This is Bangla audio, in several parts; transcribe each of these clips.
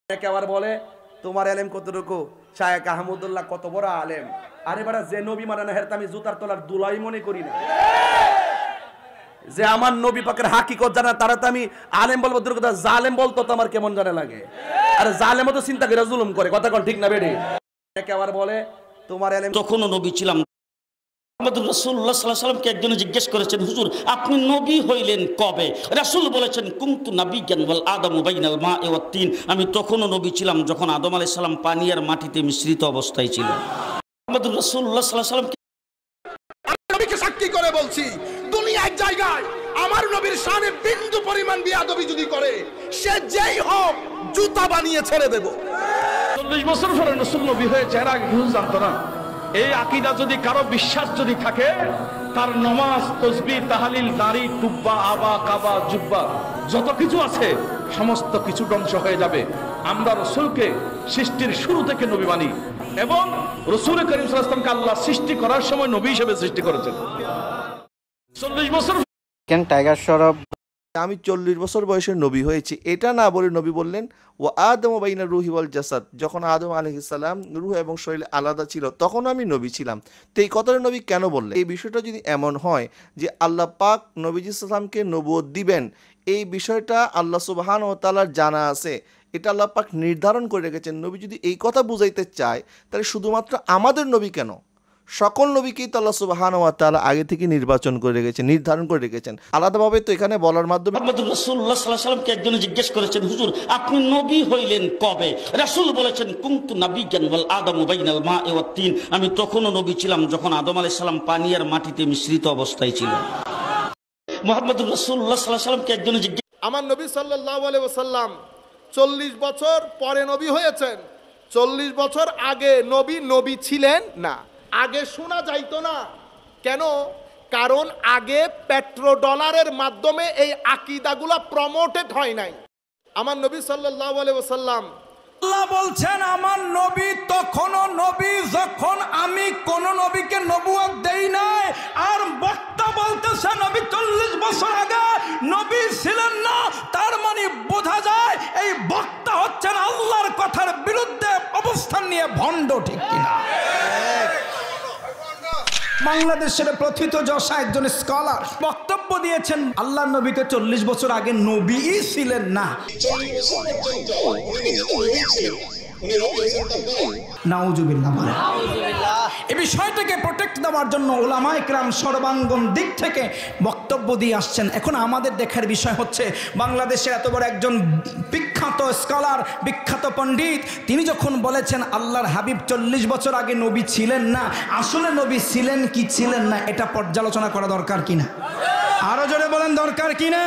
একেবারে বলে তোমার এলেম কতটুকু, শায়েখ আহমদুল্লাহ কত বড় আলেম। আরে বাড়া, যে নবী মানে না হের আমি জুতার তলার দুলাই মনে করি না। যে আমার নবী পাকের হাকিকত জানা তারা তো আমি আলেম বলবো দূর কথা, জালেম বলতো তো আমার কেমন জানে লাগে। আরে জালেমও তো চিন্তা করে জুলুম করে, কথা কোন ঠিক না বেডি? একেবারে বলে তোমার এলেম। তখনও নবী ছিলাম। রাসূলুল্লাহ সাল্লাল্লাহু আলাইহি ওয়াসাল্লামকে একজনে জিজ্ঞেস করেছেন, হুজুর আপনি নবী হইলেন কবে? রাসূল বলেছেন, কুনতু নাবিয়্যান ওয়াল আদামু বাইনাল মা'i ওয়াত তিন। আমি তখনও নবী ছিলাম যখন আদম আলাইহিস সালাম পানি আর মাটিতে মিশ্রিত অবস্থায় ছিল। রাসূলুল্লাহ সাল্লাল্লাহু আলাইহি ওয়াসাল্লাম নবীকে সাক্ষী করে বলছি, দুনিয়ার জায়গায় আমার নবীর শানে বিন্দু পরিমাণ বিয়াদবি যদি করে, সে যেই হোক জুতা বানিয়ে ছেড়ে দেব। 40 বছর পরে রাসূল নবী হয়েছে, এর আগে কেউ জানতো না। এই আকীদা যদি কারো বিশ্বাস যদি থাকে, তার নামাজ, তাসবিহ, তাহলিল, দাড়ি, টুব্বা, আবা, কাবা, জুব্বা যত কিছু আছে সমস্ত কিছু ধ্বংস হয়ে যাবে। আমরা রাসূলকে সৃষ্টির শুরু থেকে নবী মানি এবং রাসূল করিম সাল্লাল্লাহু আলাইহি ওয়াসাল্লামকে আল্লাহ সৃষ্টি করার সময় নবী হিসেবে সৃষ্টি করেছেন। 40 বছর কেন টাইগার সরব আমি 40 বছর বয়সে নবী হয়েছি এটা না বলে নবী বললেন ও আদম বাইনা রুহি ওয়াল জাসাদ। যখন আদম আলাইহিস সালাম রূহ এবং শরীর আলাদা ছিল তখন আমি নবী ছিলাম। তো এই কথাটা নবী কেন বললেন? এই বিষয়টা যদি এমন হয় যে আল্লাহ পাক নবীজি সাল্লামকে নবুয়ত দিবেন, এই বিষয়টা আল্লাহ সুবহানাহু ওয়া তাআলার জানা আছে, এটা আল্লাহ পাক নির্ধারণ করে রেখেছেন। নবী যদি এই কথা বুঝাইতে চায় তাহলে শুধুমাত্র আমাদের নবী কেন, সকল নবীকেই তো আল্লাহ সুবহানাহু ওয়া তাআলা আগে থেকে নির্বাচন করে রেখেছেন, নির্ধারণ করে রেখেছেন আলাদাভাবে। তো এখানে বলার মাধ্যমে রাসূলুল্লাহ সাল্লাল্লাহু আলাইহি ওয়াসাল্লামকে একজনে জিজ্ঞেস করেছেন, হুজুর আপনি নবী হইলেন কবে? রাসূল বলেছেন, কুনতু নাবিয়্যান ওয়াল আদামু বাইনাল মা'i ওয়াত তিন। আমি তখনও নবী ছিলাম যখন আদম আলাইহিস সালাম পানি আর মাটিতে মিশ্রিত অবস্থায় ছিল। মুহাম্মদুর রাসূলুল্লাহ সাল্লাল্লাহু আলাইহি ওয়াসাল্লামকে একজনে জিজ্ঞেস, আমার নবী সাল্লাল্লাহু আলাইহি ওয়াসাল্লাম 40 বছর পরে নবী হয়েছেন। 40 বছর আগে নবী ছিলেন না। আগে শোনা যাইতো না। কেন? কারণ আগে পেট্রোডলারের মাধ্যমে এই আকীদাগুলো প্রমোটেড হয় নাই। আমার নবী সাল্লাল্লাহু আলাইহি ওয়াসাল্লাম, আল্লাহ বলছেন আমার নবী তখনও নবী যখন আমি কোন নবীকে নবুয়ত দেই নাই। আর বক্তা বলতেছে নবী 40 বছর আগে নবী ছিলেন না। তার মানে বোঝা যায় এই বক্তা হচ্ছেন আল্লাহর কথার বিরুদ্ধে অবস্থান নিয়ে ভণ্ড, ঠিক কিনা? বাংলাদেশের প্রথিত যশা একজন স্কলার বক্তব্য দিয়েছেন আল্লাহর নবী তো 40 বছর আগে নবীই ছিলেন না। নাউজুবিল্লাহ। এই বিষয়টাকে প্রোটেক্ট দেওয়ার জন্য উলামায়ে কেরাম সর্বাঙ্গন দিক থেকে বক্তব্য দিয়ে আসছেন। এখন আমাদের দেখার বিষয় হচ্ছে বাংলাদেশের এত বড় একজন বিখ্যাত স্কলার, বিখ্যাত পণ্ডিত, তিনি যখন বলেছেন আল্লাহর হাবিব 40 বছর আগে নবী ছিলেন না, আসলে নবী ছিলেন কি ছিলেন না এটা পর্যালোচনা করা দরকার কিনা? আরো জোরে বলেন দরকার কিনা?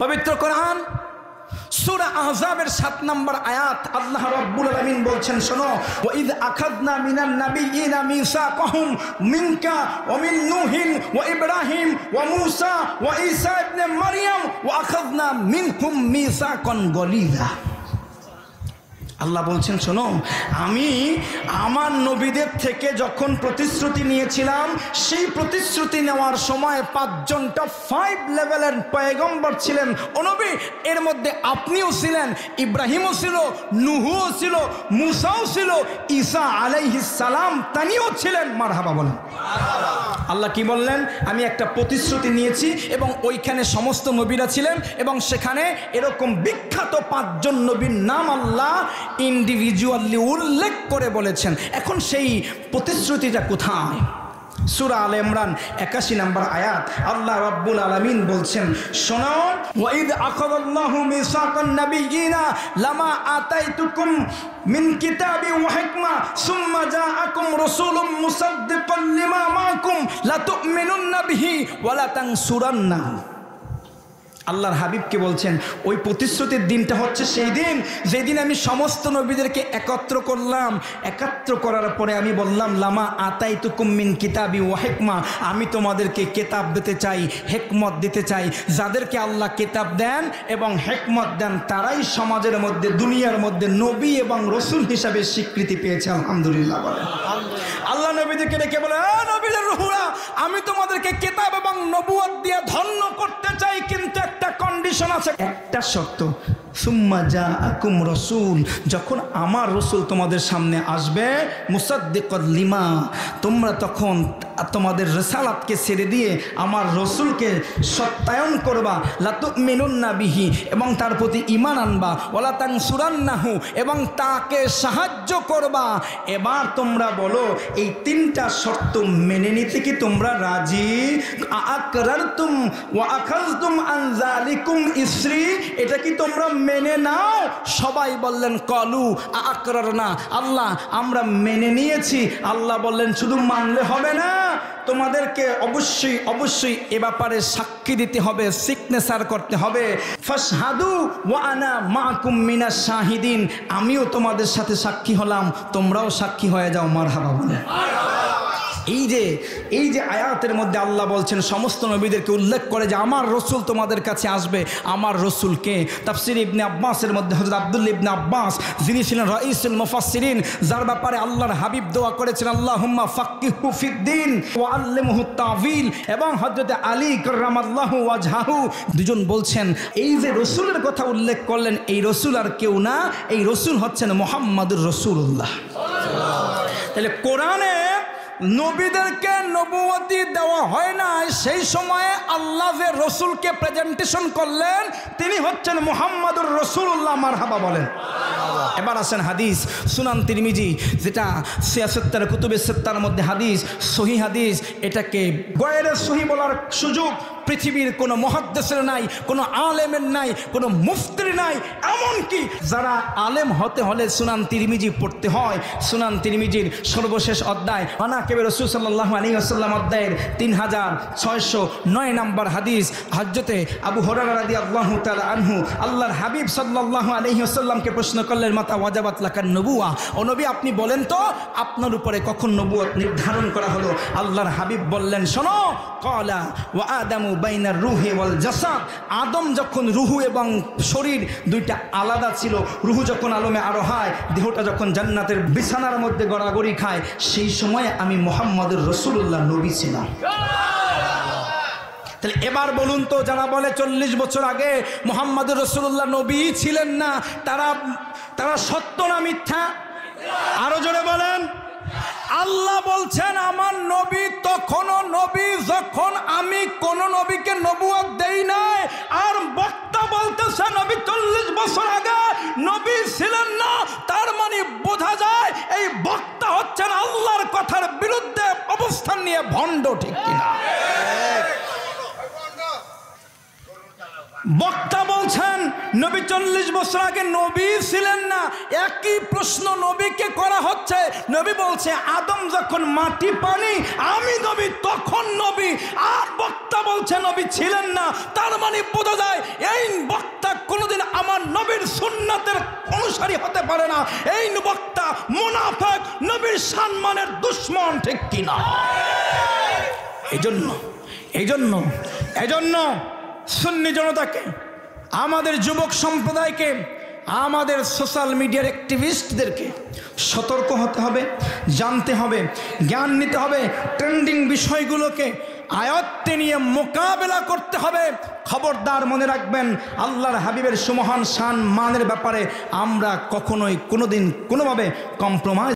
পবিত্র কোরআন সূরা আহজাবের 7 নম্বর আয়াত আল্লাহ রাব্বুল আলামিন বলছেন, শোনো, ওয়া ইয আখাযনা মিনান নাবিয়্যিনা মিসাকাহুম মিনকা ওয়া মিন নূহিন ওয়া ইব্রাহিম ওয়া মূসা ওয়া ঈসা ইবনে মারইয়াম ওয়া আখাযনা মিনহুম মিসাকান গলিযা। আল্লাহ বলছেন, শোনো, আমি আমার নবীদের থেকে যখন প্রতিশ্রুতি নিয়েছিলাম, সেই প্রতিশ্রুতি নেওয়ার সময় 5 জনটা 5 লেভেলের পয়গম্বর ছিলেন। ও নবী, এর মধ্যে আপনিও ছিলেন, ইব্রাহিমও ছিল, নূহও ছিল, মূসাও ছিল, ঈসা আলাইহিস সালাম তানিও ছিলেন। মারহাবা বলেন। আল্লাহ কি বললেন? আমি একটা প্রতিশ্রুতি নিয়েছি এবং ওইখানে সমস্ত নবীরা ছিলেন এবং সেখানে এরকম বিখ্যাত 5 জন নবীর নাম আল্লাহ ইন্ডিভিজুয়ালি উল্লেখ করে বলেছেন। এখন সেই প্রতিশ্রুতিটা কোথায়? সূরা আলে ইমরান 81 নম্বর আয়াত আল্লাহ রাব্বুল আলামিন বলছেন, শোনো, ওয়া ইয আখাযাল্লাহু মিসাকান নাবিয়্যিনা লামা আতাইতুকুম মিন কিতাবি ওয়া হিকমা সুম্মা জাআকুম রাসূলুম মুসাদ্দিকান লিমা মাআকুম লা তু'মিনুন্না বিহি ওয়া লা তানসুরান্নাহু। আল্লাহর হাবিবকে বলছেন ওই প্রতিশ্রুতির দিনটা হচ্ছে সেই দিন যেদিন আমি সমস্ত নবীদেরকে একত্র করলাম। একত্র করার পরে আমি বললাম, লামা আতাইতুকুম মিন কিতাবি ওয়া হিকমা, আমি তোমাদেরকে কিতাব দিতে চাই, হিকমত দিতে চাই। যাদেরকে আল্লাহ কিতাব দেন এবং হিকমত দেন তারাই সমাজের মধ্যে, দুনিয়ার মধ্যে নবী এবং রাসূল হিসাবে স্বীকৃতি পেয়েছে। আলহামদুলিল্লাহ বলেন। আল্লাহ নবীদেরকে ডেকে বলে, নবীদের রূহরা, আমি তোমাদেরকে কিতাব এবং নবুয়ত দিয়ে ধন্য করতে চাই, কিন্তু একটা কন্ডিশন আছে, একটা শর্ত, সুম্মা জাআকুম রাসূল, যখন আমার রসুল তোমাদের সামনে আসবে, মুসাদ্দিকাল লিমা, তোমরা তখন তোমাদের রিসালাতকে ছেড়ে দিয়ে আমার রসুলকে সত্যায়ন করবা, লাতুমিনুন্না বিহি, এবং তার প্রতি ঈমান আনবা, ওয়ালা তানসুরান্নাহু, এবং তাকে সাহায্য করবা। এবার তোমরা বলো, এই তিনটা শর্ত মেনে নিতে কি তোমরা রাজি? আকরারতুম ওয়া আখাযতুম আন যালিকুম ইসরি, এটা কি তোমরা মেনে নাও? সবাই বললেন কলু আকরারনা, আল্লাহ আমরা মেনে নিয়েছি। আল্লাহ বললেন শুধু মানলে হবে না, তোমাদেরকে অবশ্যই অবশ্যই এ ব্যাপারে সাক্ষী দিতে হবে, সিগনেচার করতে হবে। ফাশহাদু ওয়া আনা মাআকুম মিনাশ শাহিদিন, আমিও তোমাদের সাথে সাক্ষী হলাম, তোমরাও সাক্ষী হয়ে যাও। মারহাবা বলে। এই যে আয়াতের মধ্যে আল্লাহ বলছেন, সমস্ত নবীদেরকে উল্লেখ করে যে আমার রসুল তোমাদের কাছে আসবে। আমার রসুলকে তাফসির ইবনে আব্বাসের মধ্যে হযরত আব্দুল্লাহ ইবনে আব্বাস, যিনি ছিলেন রাইসুল মুফাসসিরিন, যার ব্যাপারে আল্লাহর হাবিব দোয়া করেছেন আল্লাহুম্মা ফাক্কিহু ফিদ্দিন ওয়া আল্লিমহু তাওয়িল, এবং হযরত আলী কাররামাল্লাহু ওয়াজহাহু, দুজন বলছেন এই যে রসুলের কথা উল্লেখ করলেন, এই রসুল আর কেউ না, এই রসুল হচ্ছেন মুহাম্মাদুর রাসূলুল্লাহ। তাহলে কোরআনে নবীদেরকে নবুয়তি দেওয়া হয় না, সেই সময়ে আল্লাহ যে রসুলকে প্রেজেন্টেশন করলেন তিনি হচ্ছেন মুহাম্মাদুর রাসূলুল্লাহ। মারহাবা বলেন। এবার আসেন হাদিস, সুনান তিরমিজি, যেটা সিয়াসত্তার কুতুবে সিত্তার মধ্যে হাদিস, সহিহ হাদিস। এটাকে গয়রে সহি বলার সুযোগ পৃথিবীর কোনো মুহাদ্দিসের নাই, কোনো আলেমের নাই, কোনো মুফতির নাই। এমনকি যারা আলেম হতে হলে সুনান তিরমিজি পড়তে হয়। সুনান তিরমিজির সর্বশেষ অধ্যায় মানাকিবে রাসূল সাল্লাল্লাহু আলাইহি ওয়াসাল্লাম অধ্যায়ের 3609 নম্বর হাদিস, হযরতে আবু হুরায়রা রাদিয়াল্লাহু তাআলা আনহু আল্লাহর হাবিব সাল্লাল্লাহু আলাইহি ওয়াসাল্লামকে প্রশ্ন করলেন, মাতা ওয়াজাবাত লাকান নবুয়া, ও নবী আপনি বলেন তো আপনার উপরে কখন নবুয়ত নির্ধারণ করা হলো? আল্লাহর হাবিব বললেন, শোনো, ক্বালা ওয়া আদামু বাইনার রুহি ওয়াল জাসাদ, আদম যখন রুহু এবং শরীর দুইটা আলাদা ছিল, রুহু যখন আলমে আরোহায়, দেহটা যখন জান্নাতের বিছানার মধ্যে গড়াগড়ি খায়, সেই সময় আমি মুহাম্মাদুর রাসূলুল্লাহ নবী ছিলাম। তাহলে এবার বলুন তো, যারা বলে 40 বছর আগে মুহাম্মাদুর রাসূলুল্লাহ নবী ছিলেন না, তারা সত্য না মিথ্যা? আরো জোরে বলেন। আল্লাহ বলছেন আমার নবী তখনও নবী যখন আমি কোন নবীকে নবুয়ত দেই নাই। আর বক্তা বলতেছে নবী 40 বছর আগে নবী ছিলেন না, তার মানে বোঝা যায় এই বক্তা হচ্ছেন আল্লাহর কথার বিরুদ্ধে অবস্থান নিয়ে ভণ্ড, ঠিক কিনা? বক্তা বলছেন নবী 40 বছর আগে নবী ছিলেন না। একই প্রশ্ন নবীকে করা হচ্ছে, নবী বলছে আদম যখন মাটি পানি আমি নবী তখন নবী। আর বক্তা বলছে নবী ছিলেন না, তার মানে বোঝা যায় এই বক্তা কোনোদিন আমার নবীর সুন্নাতের অনুসারী হতে পারে না। এই বক্তা মুনাফিক, নবীর সম্মানের দুশমন, ঠিক কিনা? এজন্য সুন্নি জনতাকে, আমাদের যুবক সম্প্রদায়কে, আমাদের সোশ্যাল মিডিয়ার অ্যাক্টিভিস্টদেরকে সতর্ক হতে হবে, জানতে হবে, জ্ঞান নিতে হবে, ট্রেন্ডিং বিষয়গুলোকে আয়ত্তে নিয়ে মোকাবেলা করতে হবে। খবরদার মনে রাখবেন, আল্লাহর হাবিবের সুমহান শান মানের ব্যাপারে আমরা কখনোই কোনোদিন কোনোভাবে কম্প্রোমাইজ